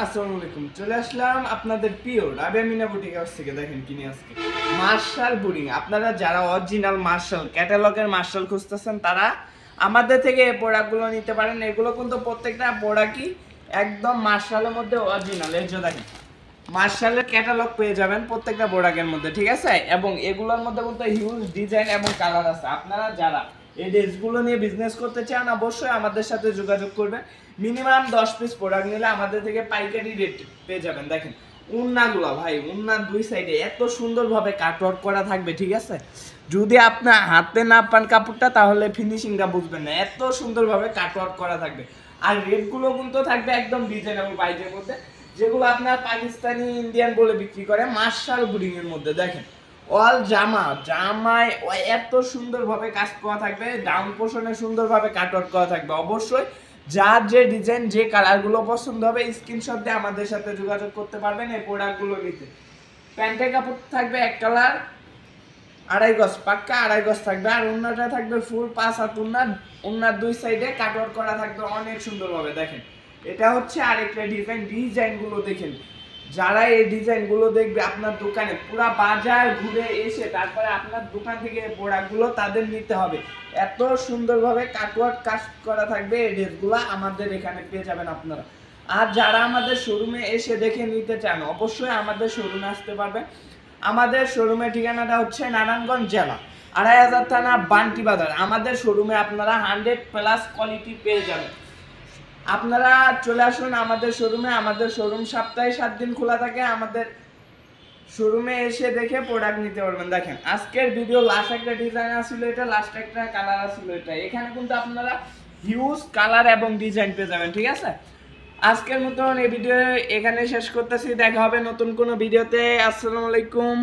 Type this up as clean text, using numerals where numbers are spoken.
আসসালামু আলাইকুম। চলে আসলাম আপনাদের প্রিয় রাবিয়া মিনা বুটিক হাউস থেকে। দেখেন কিনে আজকে মার্শাল বুটিং। আপনারা যারা অরিজিনাল মার্শাল ক্যাটালগের মার্শাল খুঁজতেছেন তারা আমাদের থেকে এই প্রোডাক্টগুলো নিতে পারেন। এগুলো কিন্তু প্রত্যেকটা প্রোডাক্টই একদম মার্শালের মধ্যে অরিজিনাল। এই যে দেখেন মার্শালের ক্যাটালগ পেয়ে যাবেন প্রত্যেকটা প্রোডাক্টের মধ্যে, ঠিক আছে? এবং এগুলোর মধ্যে কিন্তু হিউজ ডিজাইন এবং কালার আছে। আপনারা যারা এই ড্রেসগুলো নিয়ে বিজনেস করতে চান অবশ্যই আমাদের সাথে যোগাযোগ করবেন। মিনিমাম 10 পিস প্রোডাক্ট নিলে আমাদের থেকে পাইকারি রেট পেয়ে যাবেন। দেখেন উন্নাগুলো ভাই, উন্নার দুই সাইডে এত সুন্দরভাবে কাটওয়ার্ক করা থাকবে, ঠিক আছে? যদি আপনার হাতে না পান কাপড়টা তাহলে ফিনিশিংটা বুঝবেন না, এত সুন্দরভাবে কাটওয়ার্ক করা থাকবে। আর রেটগুলো কিন্তু থাকবে একদম রিজনেবল প্রাইসের মধ্যে, যেগুলো আপনার পাকিস্তানি ইন্ডিয়ান বলে বিক্রি করে মার্শাল বুটিং এর মধ্যে। দেখেন অল জামায় এত সুন্দরভাবে কাজ করা থাকবে, ডাউন পোর্শনে সুন্দরভাবে কাটওয়ার্ক করা থাকবে। অবশ্যই যার যে ডিজাইন যে কালারগুলো পছন্দ হবে স্ক্রিনশট দিয়ে আমাদের সাথে যোগাযোগ করতে পারবেন এই প্রোডাক্টগুলো নিতে। প্যান্টের কাপড় থাকবে এক কালার, 2.5 গজ, পাক্কা 2.5 গজ থাকবে। আর ওন্নাটা থাকবে ফুল 5 হাত ওন্না, ওন্নার দুই সাইডে কাটওয়ার্ক করা থাকবে অনেক সুন্দরভাবে। দেখেন এটা হচ্ছে আরেকটা ডিজাইনগুলো দেখেন। যারা এই ডিজাইনগুলো দেখবে আপনার দোকানে পুরা বাজার ঘুরে এসে তারপরে আপনার দোকান থেকে এই প্রোডাক্টগুলো তাদের নিতে হবে। এত সুন্দরভাবে কাটওয়ার্ক কাজ করা থাকবে এই ড্রেসগুলো আমাদের এখানে পেয়ে যাবেন আপনারা। আর যারা আমাদের শোরুমে এসে দেখে নিতে চান অবশ্যই আমাদের শোরুমে আসতে পারবেন। আমাদের শোরুমের ঠিকানাটা হচ্ছে নারায়ণগঞ্জ জেলা 2500 থানা বান্টি বাজার। আমাদের শোরুমে আপনারা 100+ কোয়ালিটি পেয়ে যাবেন। আপনারা চলে আসুন আমাদের শোরুমে। আমাদের শোরুম সপ্তাহে 7 দিন খোলা থাকে। আমাদের শোরুমে এসে দেখে প্রোডাক্ট নিতে পারবেন। দেখেন আজকের ভিডিও লাস্ট একটা ডিজাইন আসছিল, এটা লাস্ট একটা কালার আসছিল, এটা এখানে কিন্তু আপনারা হিউজ কালার এবং ডিজাইন পেয়ে যাবেন, ঠিক আছে? আজকের মতন এই ভিডিও এখানে শেষ করতেছি। দেখা হবে নতুন কোনো ভিডিওতে। আসসালামু আলাইকুম।